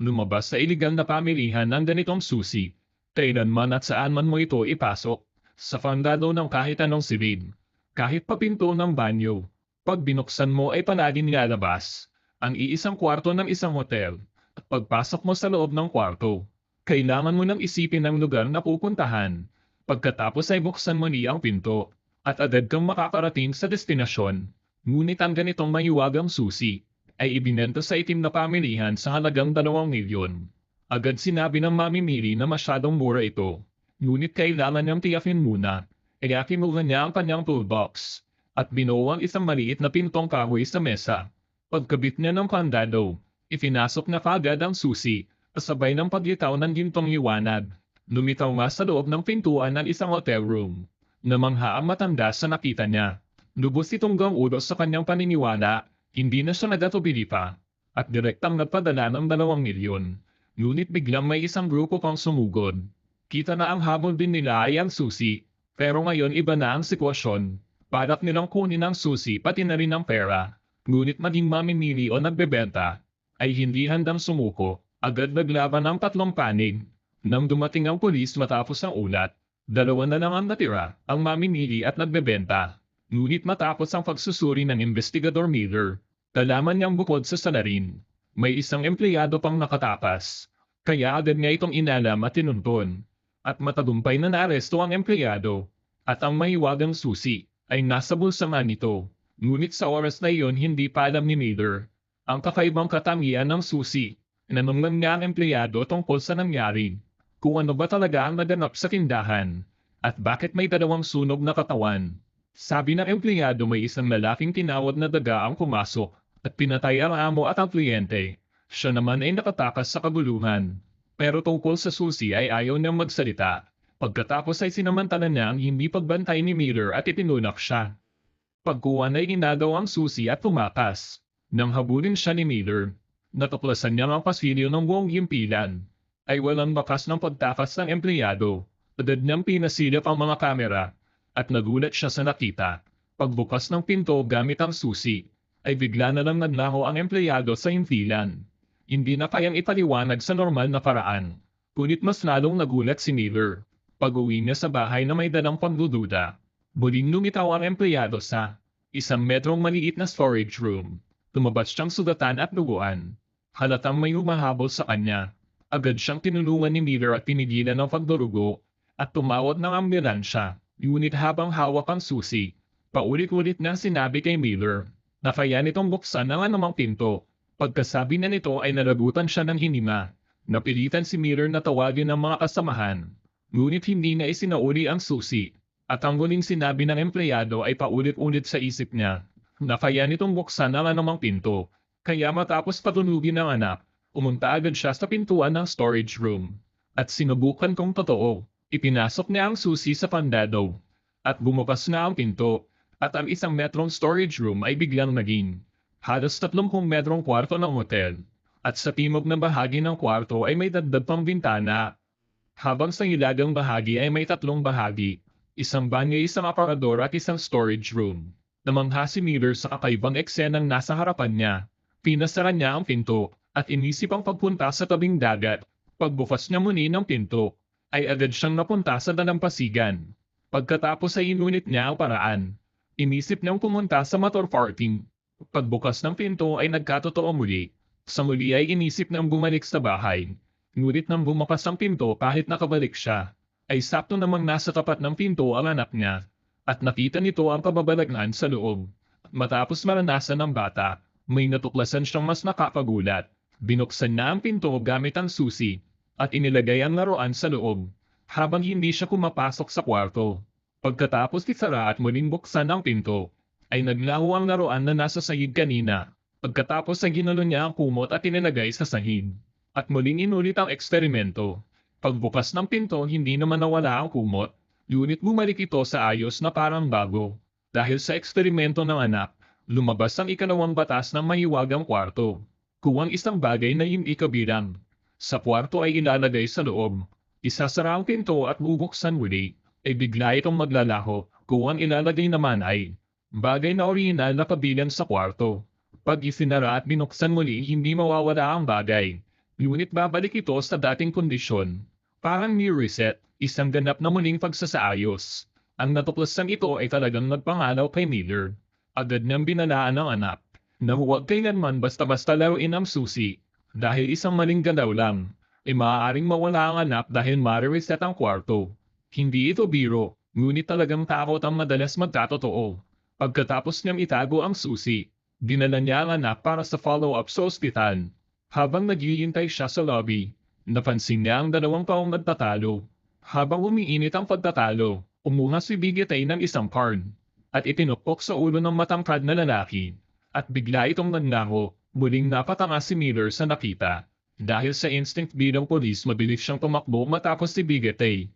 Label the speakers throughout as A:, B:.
A: lumabas sa iligal na pamilihan ng ganitong susi. Kailanman at saan man mo ito ipasok. Sa kandado ng kahit anong silid. Kahit pa pinto ng banyo. Pag binuksan mo ay palaging nilalabas. Ang iisang kwarto ng isang hotel. At pagpasok mo sa loob ng kwarto, kailangan mo nang isipin ang lugar na pupuntahan. Pagkatapos ay buksan mo niya ang pinto. At agad kang makakarating sa destinasyon. Ngunit ang ganitong mahiwagang susi ay ibinenta sa itim na pamilihan sa halagang 2 milyon. Agad sinabi ng mamimili na masyadong mura ito. Ngunit kailangan niyang tiyakin muna. Kaya kinuha niya ang kanyang toolbox at binuo ang isang maliit na pintong kahoy sa mesa. Pagkabit niya ng kandado, ipinasok na kaagad ang susi kasabay ng paglitaw ng gintong liwanag. Lumitaw nga sa loob ng pintuan ng isang hotel room. Namangha ang matanda sa nakita niya. Lubos itong gang-ulos sa kanyang paniniwala, hindi na siya nagatubili pa. At direktang nagpadala ng 2 milyon. Ngunit biglang may isang grupo pang sumugod. Kita na ang habol din nila ay ang susi. Pero ngayon iba na ang sitwasyon. Balak nilang kunin ang susi pati na rin ang pera. Ngunit maging mamimili o nagbebenta, ay hindi handang sumuko. Agad naglaban ang 3 panig. Nang dumating ang pulis matapos ang ulat, 2 na lang ang natira, ang mamimili at nagbebenta. Ngunit matapos ang pagsusuri ng investigador Miller, kalaman niyang bukod sa salarin, may isang empleyado pang nakatakas. Kaya agad niya itong inalam at tinuntun. At matagumpay na naaresto ang empleyado. At ang mahiwagang susi ay nasa bulsa nga nito. Ngunit sa oras na iyon hindi pa alam ni Miller ang kakaibang katangian ng susi. Nanunglan niya ang empleyado tungkol sa nangyari. Kung ano ba talaga ang naganap sa tindahan. At bakit may 2 sunog na katawan. Sabi ng empleyado may isang lalaking tinawad na daga ang pumasok at pinatay ang amo at ang kliyente. Siya naman ay nakatakas sa kabuluhan. Pero tungkol sa susi ay ayaw niyang magsalita. Pagkatapos ay sinamantala niya ang hindi pagbantay ni Miller at itinunak siya. Pagkuha na iginagaw ang susi at tumakas. Nang habulin siya ni Miller, natuklasan niya ang pasilyo ng buong gimpilan. Ay walang bakas ng pagtakas ng empleyado. Agad niyang pinasilip ang mga kamera. At nagulat siya sa nakita. Pagbukas ng pinto gamit ang susi, ay bigla na lang naglaho ang empleyado sa himpilan. Hindi na kayang ipaliwanag sa normal na paraan. Ngunit mas lalong nagulat si Miller. Pag-uwi niya sa bahay na may dalang pagdududa. Muling lumitaw ang empleyado sa 1 metrong maliit na storage room. Tumabas siyang sugatan at duguan. Halatang may humahabol sa kanya. Agad siyang tinulungan ni Miller at pinigilan ng pagdurugo at tumawag ng ambulansya. Ngunit habang hawak ang susi, paulit-ulit na sinabi kay Miller na kaya nitong buksan ang anumang pinto. Pagkasabi na nito ay nalagutan siya ng hinima. Napilitan si Miller na tawagin ang mga kasamahan. Ngunit hindi na isinauli ang susi. At ang huling sinabi ng empleyado ay paulit-ulit sa isip niya na kaya nitong buksan ang anumang pinto. Kaya matapos patunugin ng anak, umunta agad siya sa pintuan ng storage room. At sinubukan kung totoo. Ipinasok niya ang susi sa kandado. At bumukas na ang pinto. At ang 1 metrong storage room ay biglang naging halos 30 metrong kwarto ng hotel. At sa timog na bahagi ng kwarto ay may dagdag pang bintana. Habang sa hilagang bahagi ay may 3 bahagi. Isang banyo, isang aparador at isang storage room. Namangha si Miller sa kakaibang eksenang nasa harapan niya. Pinasara niya ang pinto at inisip ang pagpunta sa tabing dagat. Pagbukas niya muli ng pinto, ay agad siyang napunta sa dalampasigan. Pagkatapos ay inunit niya ang paraan. Inisip niyang pumunta sa motor parking. Pagbukas ng pinto ay nagkatotoo muli. Sa muli ay inisip niyang bumalik sa bahay. Ngunit nang bumakas ang pinto kahit nakabalik siya, ay sakto namang nasa tapat ng pinto ang anak niya. At nakita nito ang kababalaghan sa loob. Matapos maranasan ng bata, may natuklasan siyang mas nakakagulat. Binuksan niya ang pinto gamit ang susi at inilagay ang laruan sa loob habang hindi siya kumapasok sa kwarto. Pagkatapos isara at muling buksan ang pinto, ay naglaho ang laruan na nasa sahig kanina. Pagkatapos ay ginalo niya ang kumot at inilagay sa sahig. At muling inulit ang eksperimento. Pagbukas ng pinto hindi naman nawala ang kumot, ngunit bumalik ito sa ayos na parang bago. Dahil sa eksperimento ng anak, lumabas ang 2 batas ng mahiwagang kwarto. Kung ang isang bagay na hindi kabilang sa kwarto ay ilalagay sa loob, isasara ang pinto at bubuksan muli, ay bigla itong maglalaho. Kung ang ilalagay naman ay bagay na orihinal na kabilang sa kwarto, pag isinara at binuksan muli hindi mawawala ang bagay. Ngunit babalik ito sa dating kondisyon. Parang new reset, isang ganap na muling pagsasaayos. Ang natuklasan ito ay talagang nagpangalaw kay Miller. Agad niyang binalaan ang anak na huwag kailanman basta-basta laruin ang susi. Dahil isang maling galaw lang, ay maaaring mawala ang anak dahil ma-reset ang kwarto. Hindi ito biro, ngunit talagang takot ang madalas magkatotoo. Pagkatapos niyang itago ang susi, dinala niya ang anak para sa follow-up sa ospital. Habang naghihintay siya sa lobby, napansin niya ang dalawang taong nagtatalo. Habang umiinit ang pagtatalo, umuha si Bigetay ng isang card at itinukpok sa ulo ng matangkad na lalaki. At bigla itong nagnako, muling napatanga si Miller sa nakita. Dahil sa instinct bilang polis, mabilis siyang tumakbo matapos si Bigetay.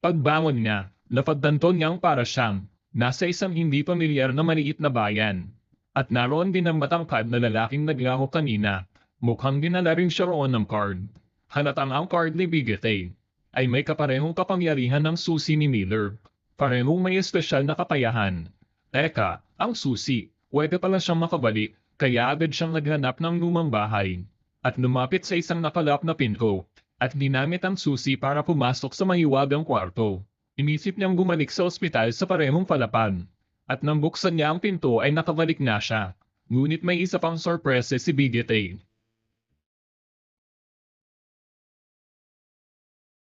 A: Pagbangon niya, napagtanto niyang para siyang nasa isang hindi pamilyar na maliit na bayan. At naroon din ang matangkad na lalaking naglako kanina. Mukhang dinala rin siya roon ng card. Halatang ang card ni Bigetay ay may kaparehong kapangyarihan ng susi ni Miller. Parehong may espesyal na kakayahan. Teka, ang susi, pwede pala siyang makabalik, kaya agad siyang naghanap ng lumang bahay. At lumapit sa isang nakalap na pinto, at ginamit ang susi para pumasok sa mahiwagang kwarto. Inisip niyang bumalik sa ospital sa parehong palapag. At nang buksan niya ang pinto ay nakabalik na siya. Ngunit may isa pang sorpresa si Bigetay.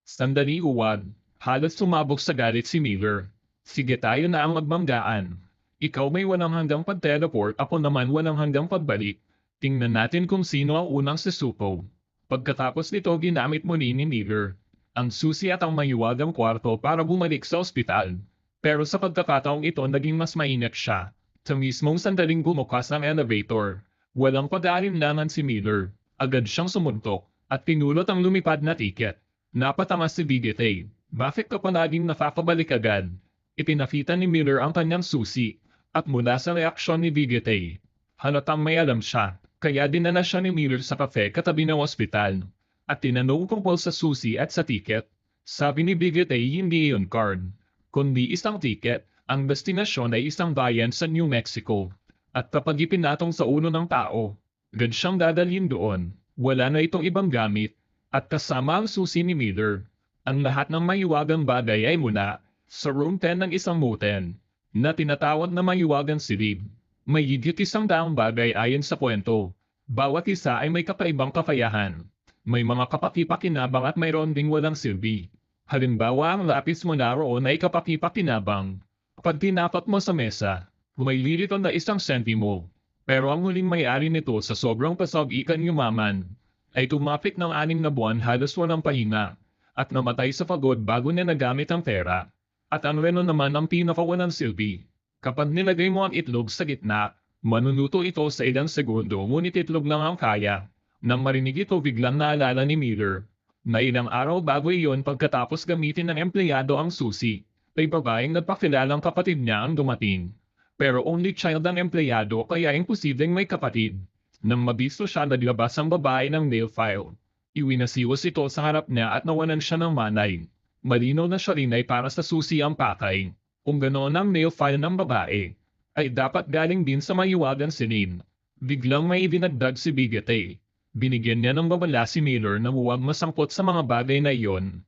A: Sandali uwad, halos sumabog sa galit si Miller. Sige tayo na ang magmanggaan. Ikaw may walang hanggang pag-teleport, ako naman walang hanggang pagbalik. Tingnan natin kung sino ang unang susuko. Pagkatapos nito ginamit muli ni Miller ang susi at ang mahiwagang kwarto para bumalik sa ospital. Pero sa pagkakataong ito naging mas mainit siya. Sa mismong sandaling bumukas ang elevator, walang pag-aalinlangan si Miller. Agad siyang sumuntok at pinulot ang lumipad na tiket. Napatama si Bigetay. Bakit ka pa laging nakakabalik agad? Ipinakita ni Miller ang kanyang susi at mula sa reaksyon ni Bigetay, halatang may alam siya. Kaya dinala siya ni Miller sa cafe katabi ng ospital at tinanong tungkol sa susi at sa tiket. Sabi ni Bigetay hindi iyon card, kundi isang tiket. Ang destinasyon ay isang bayan sa New Mexico. At kapag ipinatong sa ulo ng tao, agad siyang dadalhin doon. Wala na itong ibang gamit. At kasama ang susi ni Miller, ang lahat ng mahiwagang bagay ay mula sa room 10 ng isang motel na tinatawag na mahiwagang silid. May higit 100 bagay ayon sa kwento. Bawat isa ay may kakaibang kakayahan. May mga kapakipakinabang at mayroon ding walang silbi. Halimbawa ang lapis mo na roon ay kapakipakinabang. Kapag tinapot mo sa mesa, lumililito na 1 sentimo. Pero ang huling may-ari nito sa sobrang pasag-ikan yumaman ay tumapik ng 6 na buwan halos walang pahinga at namatay sa pagod bago niya nagamit ang pera. At ang reno naman ang pinakawalang silbi. Kapag nilagay mo ang itlog sa gitna, manuluto ito sa ilang segundo ngunit itlog lang ang kaya. Nang marinig ito biglang naalala ni Miller na ilang araw bago iyon pagkatapos gamitin ng empleyado ang susi, ay babaeng nagpakilalang kapatid niya ang dumating. Pero only child ang empleyado kaya imposibleng may kapatid. Nang mabisto siya naglabas ang babae ng nail file. Iwinasiwas ito sa harap niya at nawalan siya ng manay. Malinaw na siya rin ay para sa susi ang pakay. Kung ganoon ang nail file ng babae, ay dapat galing din sa mahiwagang silid. Biglang may idinagdag si Bigetay. Binigyan niya ng babala si Miller na huwag masangkot sa mga bagay na iyon.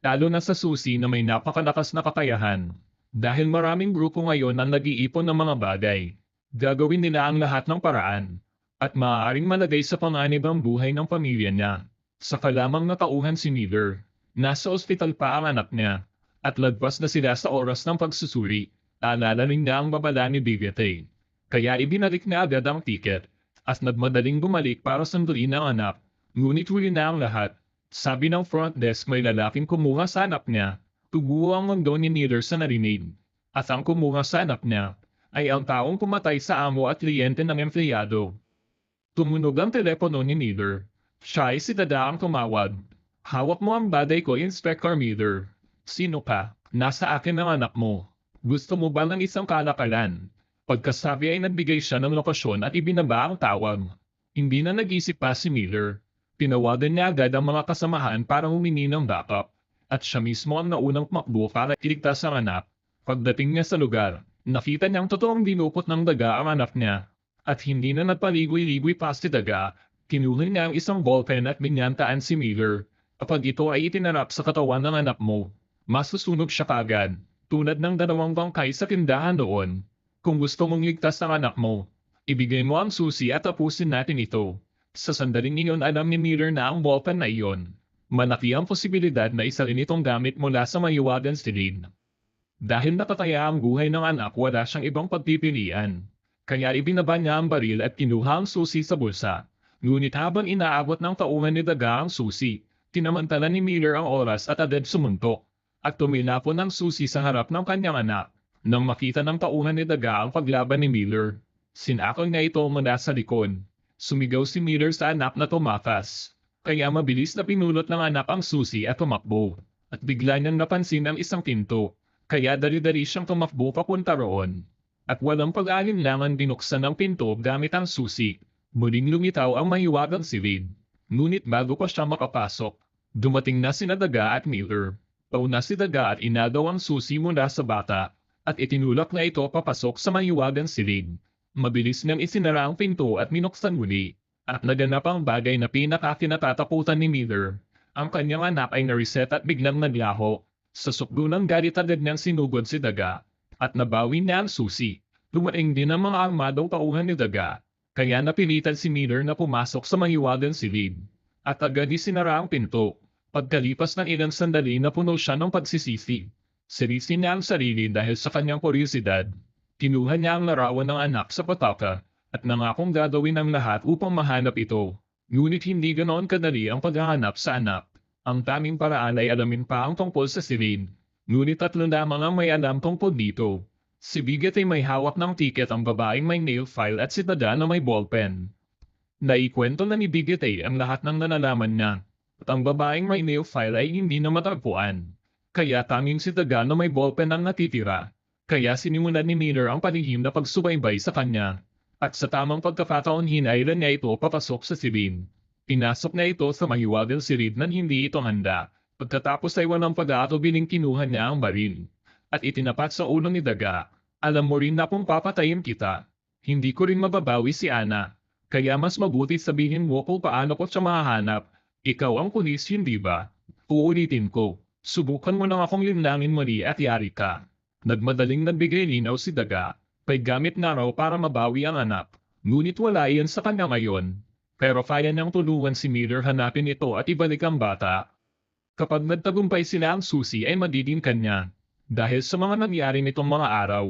A: Lalo na sa susi na may napakalakas na kakayahan. Dahil maraming grupo ngayon ang nag-iipon ng mga bagay. Gagawin nila ang lahat ng paraan. At maaaring malagay sa panganib ang buhay ng pamilya niya. Saka lamang natauhan si Miller. Nasa ospital pa ang anak niya. At lagpas na sila sa oras ng pagsusuri. Alala rin niya ang babala ni Bigetay. Kaya ibinalik na agad ang tiket. At nagmadaling bumalik para sandalin ang anak. Ngunit huli na ang lahat. Sabi ng front desk may lalaking kumuha sa anak niya. Tubuo ang mundo ni Miller sa narinig. At ang kumuha sa anak niya ay ang taong pumatay sa amo at kliyente ng empleyado. Tumunog ang telepono ni Miller. Siya ay si Dada ang tumawag. Hawak mo ang bagay ko, Inspector Miller. Sino ka? Nasa akin ang anak mo. Gusto mo ba ng isang kalakalan? Pagkasabi ay nagbigay siya ng lokasyon at ibinaba ang tawag. Hindi na nag-isip pa si Miller. Tinawagan niya agad ang mga kasamahan para humingi ng backup. At siya mismo ang naunang tumakbo para iligtas ang anak. Pagdating niya sa lugar, nakita niyang totoong dinukot ng daga ang anak niya. At hindi na nagpaligoy-ligoy pa si Daga, kinuha niya ang isang ballpen at binyantaan si Miller. Kapag ito ay itinarap sa katawan ng anak mo, masusunog siya kagad, tulad ng dalawang bangkay sa tindahan doon. Kung gusto mong ligtas ang anak mo, ibigay mo ang susi at tapusin natin ito. Sa sandaling iyon alam ni Miller na ang ballpen na iyon. Malaki ang posibilidad na isa rin itong gamit mula sa mahiwagang silid. Dahil natataya ang buhay ng anak wala siyang ibang pagpipilian. Kaya ibinaba niya ang baril at kinuha ang susi sa bulsa. Ngunit habang inaabot ng tauhan ni Daga ang susi, tinamantala ni Miller ang oras at agad sumuntok. At tumilapon ang susi sa harap ng kanyang anak. Nang makita ng tauhan ni Daga ang paglaban ni Miller, sinakal niya ito mula sa likod. Sumigaw si Miller sa anak na tumakas. Kaya mabilis na pinulot ng anak ang susi at tumakbo. At bigla niyang napansin ang isang pinto. Kaya dali-dali siyang tumakbo papunta roon. At walang pag-alinlangan binuksan ang pinto gamit ang susi. Muling lumitaw ang mahiwagang silid. Ngunit bago pa siya makapasok, dumating na sina Daga at Miller. Pauna si Daga at inagaw ang susi mula sa bata, at itinulak na ito papasok sa mahiwagang silid. Mabilis niyang isinara ang pinto at minuksan muli, at naganap ang bagay na pinakakinatatakutan ni Miller. Ang kanyang anak ay na-reset at biglang naglaho. Sa sukdo ng galit agad niyang sinugod si Daga. At nabawi niya ang susi. Dumating din ang mga armadong tauhan ni Daga. Kaya napilitan si Miller na pumasok sa mahiwagang silid. At agad isinara ang pinto. Pagkalipas ng ilang sandali napuno siya ng pagsisisi. Sirisin niya ang sarili dahil sa kanyang kuryosidad. Kinuha niya ang larawan ng anak sa pataka. At nangakong gagawin ang lahat upang mahanap ito. Ngunit hindi ganoon kadali ang paghahanap sa anak. Ang taming paraan ay alamin pa ang tungkol sa silid. Ngunit tatlo lamang ang may alam tungkol dito. Si Bigat ay may hawak ng tiket ang babaeng may nail file at si Daga na may ballpen. Naikwento na ni Bigat ay ang lahat ng nalalaman niya. At ang babaeng may nail file ay hindi na matagpuan. Kaya tanging si Daga na may ballpen ang natitira. Kaya sinimulan ni Miller ang palihim na pagsubaybay sa kanya. At sa tamang pagkakataon hinailan niya ito papasok sa silid. Pinasok na ito sa mahiwagang silid nang hindi ito handa. Pagkatapos ay walang pag-aatubiling kinuha niya ang baril. At itinapat sa ulo ni Daga. Alam mo rin na kung papatayin kita, hindi ko rin mababawi si Ana. Kaya mas mabuti sabihin mo kung paano ko siya mahahanap. Ikaw ang pulis, hindi ba? Uulitin ko. Subukan mo nang akong linlangin muli at yari ka. Nagmadaling nagbigay linaw si Daga. May gamit na raw para mabawi ang anak. Ngunit wala iyan sa kanya ngayon. Pero kaya niyang tulungan si Miller hanapin ito at ibalik ang bata. Kapag nagtagumpay sila ang susi ay magiging kanya. Dahil sa mga nangyari nitong mga araw,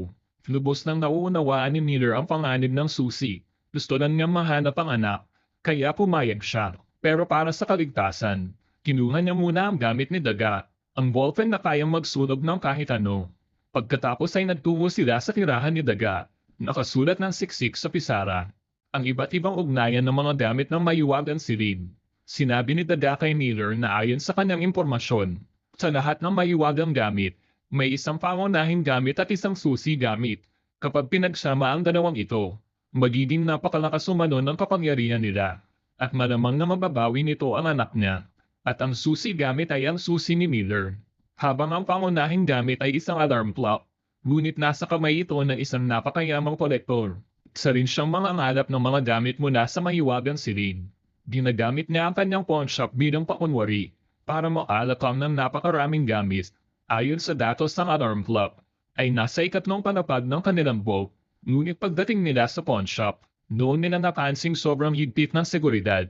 A: lubos nang nauunawaan ni Miller ang panganib ng susi. Gusto lang niyang mahanap ang anak, kaya pumayag siya. Pero para sa kaligtasan, kinuha niya muna ang gamit ni Daga, ang ballpen na kayang magsunog ng kahit ano. Pagkatapos ay nagtungo sila sa tirahan ni Daga, nakasulat ng siksik sa pisara. Ang iba't ibang ugnayan ng mga gamit ng mahiwagang silid. Sinabi ni Daga kay Miller na ayon sa kanyang impormasyon, sa lahat ng mahiwagang gamit, may isang pangunahing gamit at isang susi gamit. Kapag pinagsama ang dalawang ito, magiging napakalakas umano ng kapangyarihan nila. At malamang na mababawi nito ang anak niya. At ang susi gamit ay ang susi ni Miller. Habang ang pangunahing gamit ay isang alarm clock, ngunit nasa kamay ito ng isang napakayamang kolektor. Isa rin siyang mangangalap ng mga gamit mula sa mahiwagang silid. Ginagamit niya ang kanyang pawn shop bilang pakunwari para makalatang ng napakaraming gamit. Ayon sa datos ng alarm clock, ay nasa ikatlong panapag ng kanilang vault. Ngunit pagdating nila sa pawn shop, noon nila napansing sobrang higpit ng seguridad.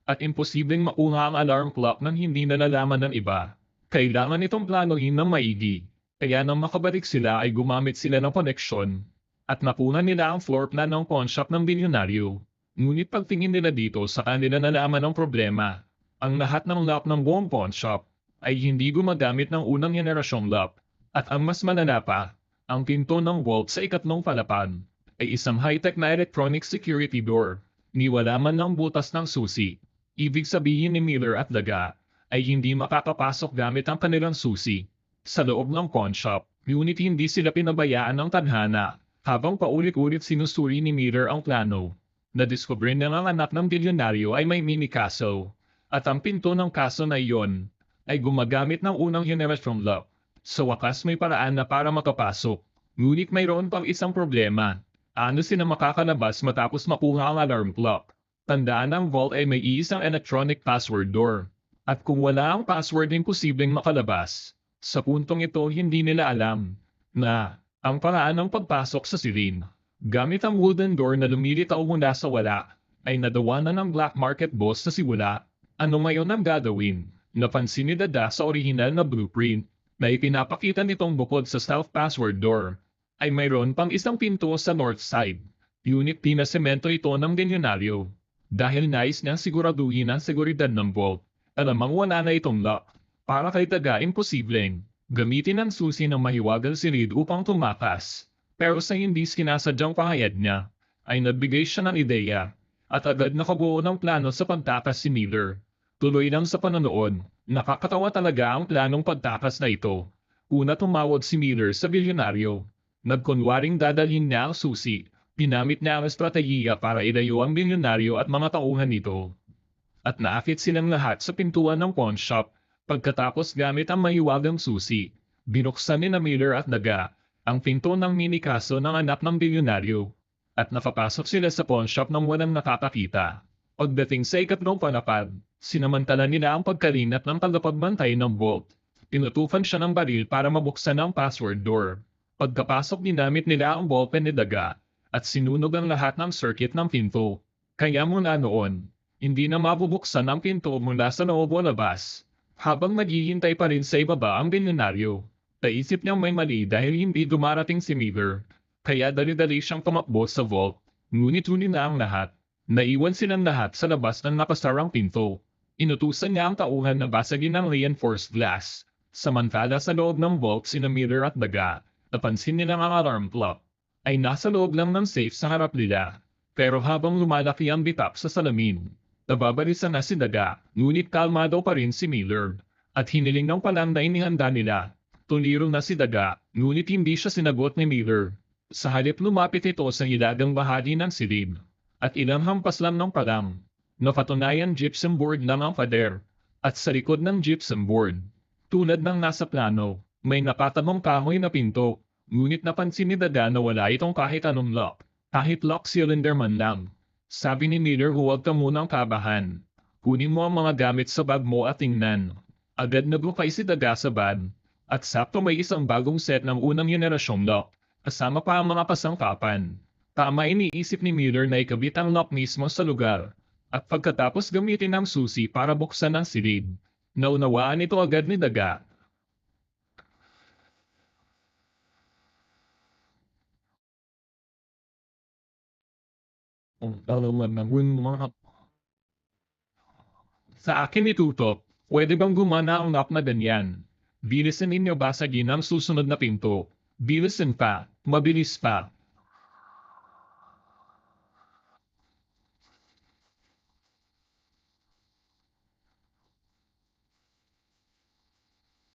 A: At imposibleng makuha ang alarm clock nang hindi nalalaman ng iba. Kailangan itong planuhin ng maigi. Kaya nang makabalik sila ay gumamit sila ng koneksyon. At napunan nila ang floor plan ng pawn shop ng bilyonaryo. Ngunit pagtingin nila dito sa kanila nalaman ang problema. Ang lahat ng lock ng buong pawn shop ay hindi gumagamit ng unang henerasyong lock. At ang mas malala pa, ang pinto ng vault sa ikatlong palapag ay isang high-tech na electronic security door. Niwala man ng butas ng susi. Ibig sabihin ni Miller at Daga ay hindi makakapasok gamit ang kanilang susi sa loob ng pawn shop. Ngunit hindi sila pinabayaan ng tadhana. Habang paulit-ulit sinusuri ni Miller ang plano, nadiskubre na ang anak ng bilyonaryo ay may mini castle. At ang pinto ng castle na iyon ay gumagamit ng unang henerasyong lock. Sa wakas may paraan na para makapasok. Ngunit mayroon pang isang problema. Paano sila makakalabas matapos makuha ang alarm clock? Tandaan ang vault ay may iisang electronic password door. At kung wala ang password, imposibleng makalabas. Sa puntong ito, hindi nila alam na ang paraan ng pagpasok sa silid gamit ang wooden door na lumilitaw mula sa wala ay nadawa na ng black market boss na si Wala. Ano ngayon ang gagawin? Napansin ni Dada sa orihinal na blueprint na ipinapakita nitong bukod sa self-password door ay mayroon pang isang pinto sa north side. Unit pinasemento ito ng bilyonaryo dahil nais niyang siguraduhin ang seguridad ng vault. Alamang wala na itong lock. Para kay Daga, imposibleng gamitin ang susi ng mahiwagang silid upang tumakas. Pero sa hindi sinasadyang pahayag niya, ay nagbigay siya ng ideya at agad nakabuo ng plano sa pagtakas si Miller. Tuloy lang sa panonood, nakakatawa talaga ang planong pagtakas na ito. Una tumawag si Miller sa bilyonaryo. Nagkunwaring dadalhin niya ang susi. Pinamit niya ang estratehiya para ilayo ang bilyonaryo at mga tauhan nito. At naakit silang lahat sa pintuan ng pawn shop. Pagkatapos gamit ang mahiwagang susi, binuksan ni na Miller at Daga ang pinto ng minikaso ng anak ng bilyonaryo. At napapasok sila sa pawn shop nang walang nakakakita. Pagdating sa ikatlong panapad, sinamantala nila ang pagkalinat ng tagapagbantay ng vault. Tinutufan siya ng baril para mabuksan ang password door. Pagkapasok, ginamit nila ang ballpen ni Daga at sinunog ang lahat ng circuit ng pinto. Kaya mula noon, hindi na mabubuksan ang pinto mula sa loob o labas. Habang naghihintay pa rin sa ibaba ang bilyonaryo, naisip niyang may mali dahil hindi dumarating si Miller. Kaya dali-dali siyang tumakbo sa vault. Ngunit huli na ang lahat. Naiwan silang lahat sa labas ng nakasarang pinto. Inutusan niya ang tauhan na basagin ang reinforced glass. Samantala sa loob ng vault sina Miller at Daga, napansin nilang ang alarm clock ay nasa loob lang ng safe sa harap nila. Pero habang lumalaki ang bitap sa salamin, nababalisan na si Daga, ngunit kalmado pa rin si Miller. At hiniling ng palang na inihanda nila. Tuliro na si Daga, ngunit hindi siya sinagot ni Miller. Sa halip lumapit ito sa hilagang bahagi ng silid. At ilang hampas lang ng palang, napatunayan gypsum board lang ang pader. At sa likod ng gypsum board, tulad ng nasa plano, may nakatabong kahoy na pinto. Ngunit napansin ni Daga na wala itong kahit anong lock. Kahit lock cylinder man lang. Sabi ni Miller, huwag ka munang kabahan. Kunin mo ang mga gamit sa bag mo at tingnan. Agad nagbukay si Daga sa bag. At sakto may isang bagong set ng unang generasyong lock. Kasama pa ang mga pasangkapan. Tama, iniisip ni Miller na ikabit ang lock mismo sa lugar. At pagkatapos gamitin ang susi para buksan ang silid. Naunawaan ito agad ni Daga. Sa akin itutok, pwede bang gumana ang lock na ganyan? Bilisan ninyo basagin ang susunod na pinto. Bilisan pa, mabilis pa.